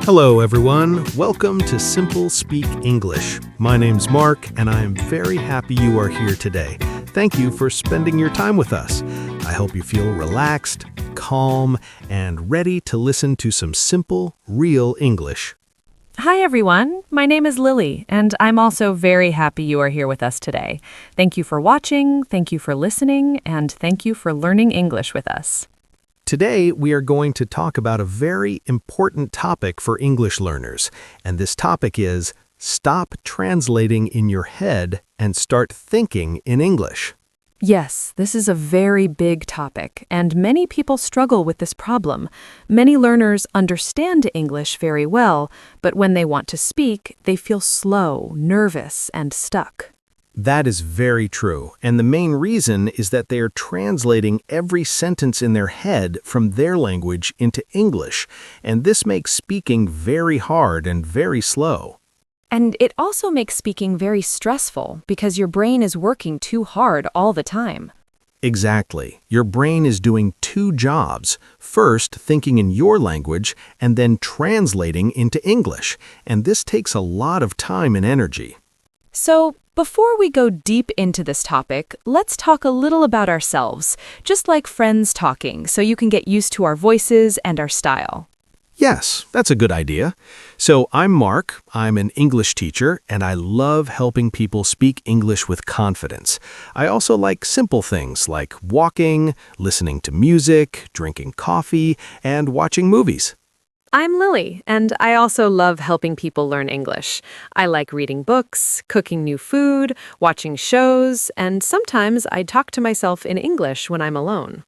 Hello, everyone. Welcome to SimpleSpeak English. My name's Mark, and I am very happy you are here today. Thank you for spending your time with us. I hope you feel relaxed, calm, and ready to listen to some simple, real English. Hi, everyone. My name is Lily, and I'm also very happy you are here with us today. Thank you for watching, thank you for listening, and thank you for learning English with us. Today, we are going to talk about a very important topic for English learners, and this topic is stop translating in your head and start thinking in English. Yes, this is a very big topic, and many people struggle with this problem. Many learners understand English very well, but when they want to speak, they feel slow, nervous, and stuck. That is very true, and the main reason is that they are translating every sentence in their head from their language into English, and this makes speaking very hard and very slow. And it also makes speaking very stressful because your brain is working too hard all the time. Exactly. Your brain is doing two jobs, first thinking in your language and then translating into English, and this takes a lot of time and energy. So, before we go deep into this topic, let's talk a little about ourselves, just like friends talking, so you can get used to our voices and our style. Yes, that's a good idea. So I'm Mark, I'm an English teacher, and I love helping people speak English with confidence. I also like simple things like walking, listening to music, drinking coffee, and watching movies. I'm Lily, and I also love helping people learn English. I like reading books, cooking new food, watching shows, and sometimes I talk to myself in English when I'm alone.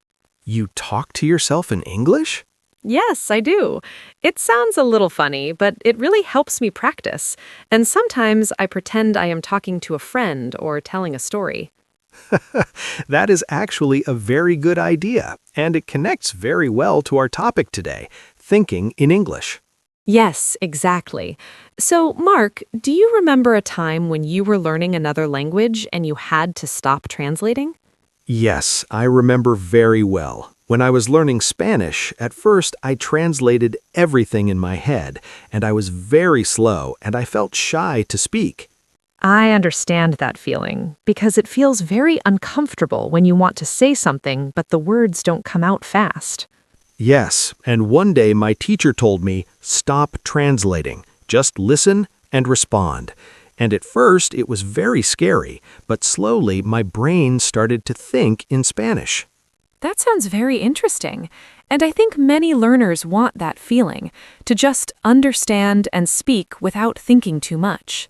You talk to yourself in English? Yes, I do. It sounds a little funny, but it really helps me practice. And sometimes I pretend I am talking to a friend or telling a story. That is actually a very good idea, and it connects very well to our topic today, thinking in English. Yes, exactly. So, Mark, do you remember a time when you were learning another language and you had to stop translating? Yes, I remember very well. When I was learning Spanish, at first I translated everything in my head, and I was very slow, and I felt shy to speak. I understand that feeling because it feels very uncomfortable when you want to say something but the words don't come out fast. Yes, and one day my teacher told me, stop translating, just listen and respond. And at first it was very scary, but slowly my brain started to think in Spanish. That sounds very interesting, and I think many learners want that feeling, to just understand and speak without thinking too much.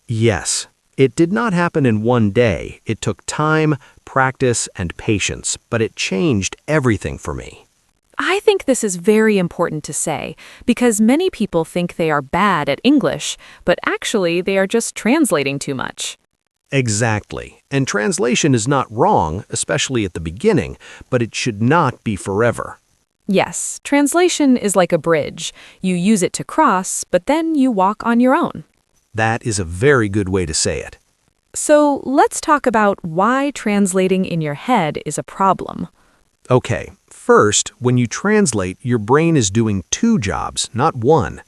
Yes, it did not happen in one day. It took time, practice, and patience, but it changed everything for me. I think this is very important to say, because many people think they are bad at English, but actually they are just translating too much. Exactly. And translation is not wrong, especially at the beginning, but it should not be forever. Yes, translation is like a bridge. You use it to cross, but then you walk on your own. That is a very good way to say it. So let's talk about why translating in your head is a problem. Okay, first, when you translate, your brain is doing two jobs, not one.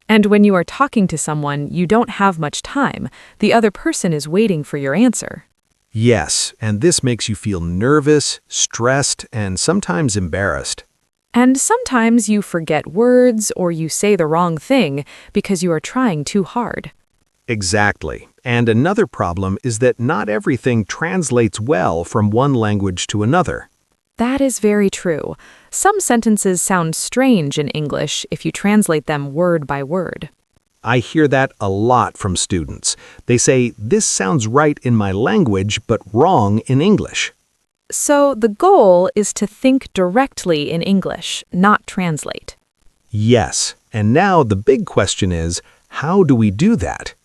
And when you are talking to someone, you don't have much time. The other person is waiting for your answer. Yes, and this makes you feel nervous, stressed, and sometimes embarrassed. And sometimes you forget words or you say the wrong thing because you are trying too hard. Exactly. And another problem is that not everything translates well from one language to another. That is very true. Some sentences sound strange in English if you translate them word by word. I hear that a lot from students. They say, this sounds right in my language, but wrong in English. So the goal is to think directly in English, not translate. Yes. And now the big question is, how do we do that?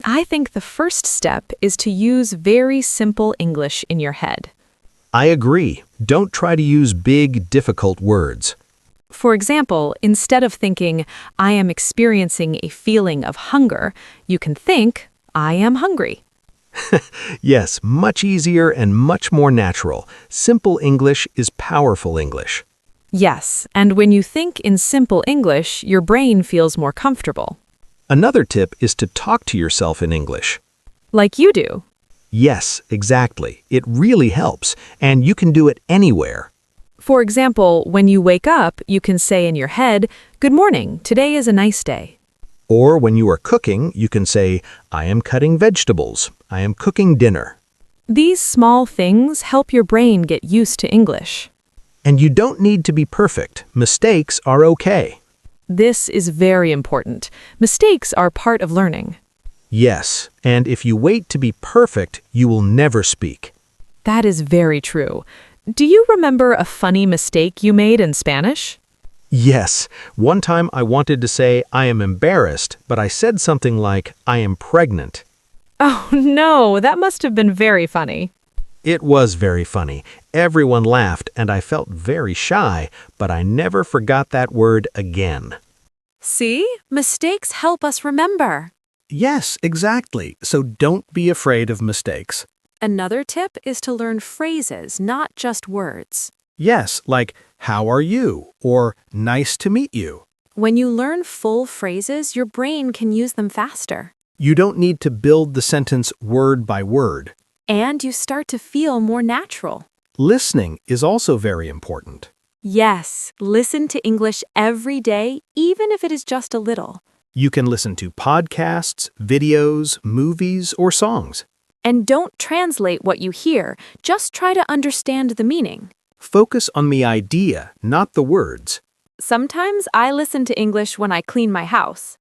I think the first step is to use very simple English in your head. I agree. Don't try to use big, difficult words. For example, instead of thinking, I am experiencing a feeling of hunger, you can think, I am hungry. Yes, much easier and much more natural. Simple English is powerful English. Yes, and when you think in simple English, your brain feels more comfortable. Another tip is to talk to yourself in English. Like you do. Yes, exactly. It really helps, and you can do it anywhere. For example, when you wake up, you can say in your head, "Good morning, today is a nice day." Or when you are cooking, you can say, I am cutting vegetables. I am cooking dinner. These small things help your brain get used to English. And you don't need to be perfect. Mistakes are okay. This is very important. Mistakes are part of learning. Yes, and if you wait to be perfect, you will never speak. That is very true. Do you remember a funny mistake you made in Spanish? Yes, one time I wanted to say I am embarrassed, but I said something like I am pregnant. Oh no, that must have been very funny. It was very funny. Everyone laughed and I felt very shy, but I never forgot that word again. See? Mistakes help us remember. Yes, exactly. So don't be afraid of mistakes. Another tip is to learn phrases, not just words. Yes, like, how are you? Or nice to meet you. When you learn full phrases, your brain can use them faster. You don't need to build the sentence word by word. And you start to feel more natural. Listening is also very important. Yes, listen to English every day, even if it is just a little. You can listen to podcasts, videos, movies, or songs. And don't translate what you hear, just try to understand the meaning. Focus on the idea, not the words. Sometimes I listen to English when I clean my house.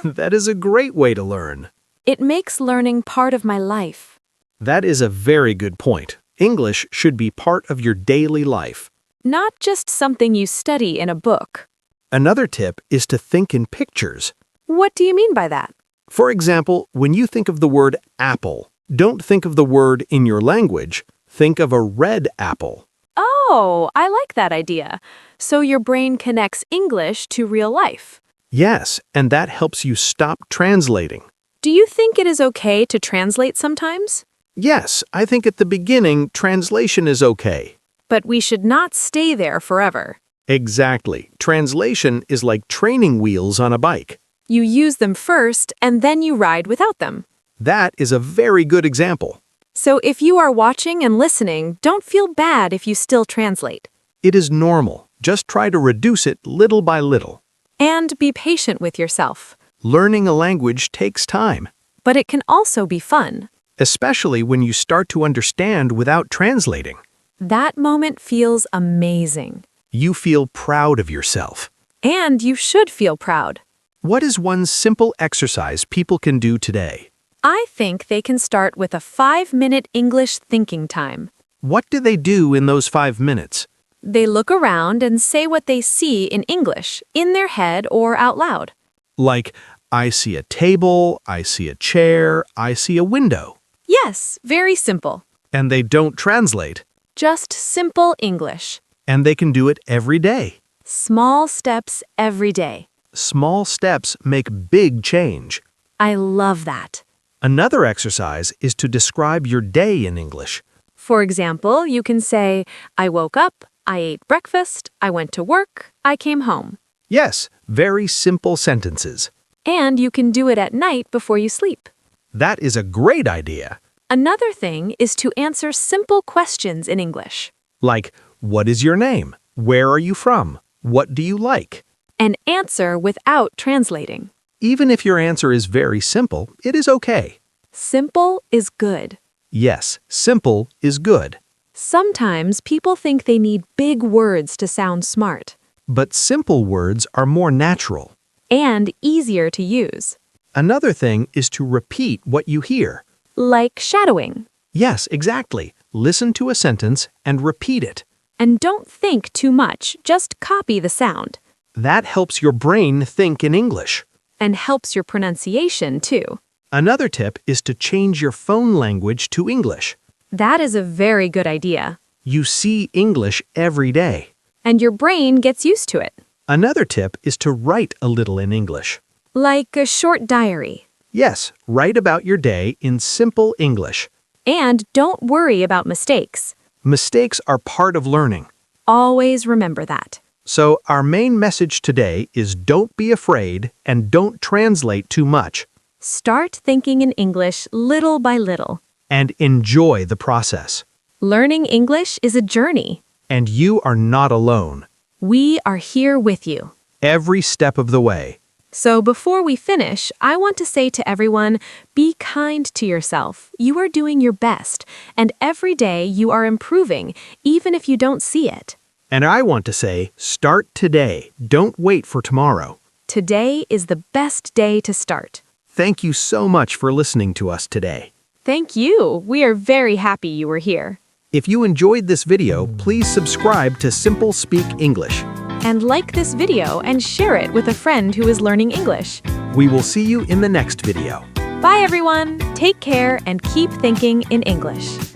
That is a great way to learn. It makes learning part of my life. That is a very good point. English should be part of your daily life. Not just something you study in a book. Another tip is to think in pictures. What do you mean by that? For example, when you think of the word apple, don't think of the word in your language. Think of a red apple. Oh, I like that idea. So your brain connects English to real life. Yes, and that helps you stop translating. Do you think it is okay to translate sometimes? Yes, I think at the beginning, translation is okay. But we should not stay there forever. Exactly. Translation is like training wheels on a bike. You use them first, and then you ride without them. That is a very good example. So if you are watching and listening, don't feel bad if you still translate. It is normal. Just try to reduce it little by little. And be patient with yourself. Learning a language takes time, But it can also be fun. especially when you start to understand without translating. That moment feels amazing. You feel proud of yourself. And you should feel proud. What is one simple exercise people can do today? I think they can start with a 5-minute English thinking time. What do they do in those 5 minutes? They look around and say what they see in English, in their head or out loud. Like, I see a table, I see a chair, I see a window. Yes, very simple. And they don't translate. Just simple English. And they can do it every day. Small steps every day. Small steps make big change. I love that. Another exercise is to describe your day in English. For example, you can say, I woke up, I ate breakfast, I went to work, I came home. Yes, very simple sentences. And you can do it at night before you sleep. That is a great idea. Another thing is to answer simple questions in English. Like, what is your name? Where are you from? What do you like? And answer without translating. Even if your answer is very simple, it is okay. Simple is good. Yes, simple is good. Sometimes people think they need big words to sound smart. But simple words are more natural. And easier to use. Another thing is to repeat what you hear. Like shadowing. Yes, exactly. Listen to a sentence and repeat it. And don't think too much, just copy the sound. That helps your brain think in English. And helps your pronunciation too. Another tip is to change your phone language to English. That is a very good idea. You see English every day. And your brain gets used to it. Another tip is to write a little in English. Like a short diary. Yes, write about your day in simple English. And don't worry about mistakes. Mistakes are part of learning. Always remember that. So our main message today is don't be afraid and don't translate too much. Start thinking in English little by little. And enjoy the process. Learning English is a journey. And you are not alone. We are here with you. Every step of the way. So before we finish, I want to say to everyone, be kind to yourself. You are doing your best, and every day you are improving, even if you don't see it. And I want to say, start today. Don't wait for tomorrow. Today is the best day to start. Thank you so much for listening to us today. Thank you. We are very happy you were here. If you enjoyed this video, please subscribe to SimpleSpeak English. And like this video and share it with a friend who is learning English. We will see you in the next video. Bye everyone. Take care and keep thinking in English.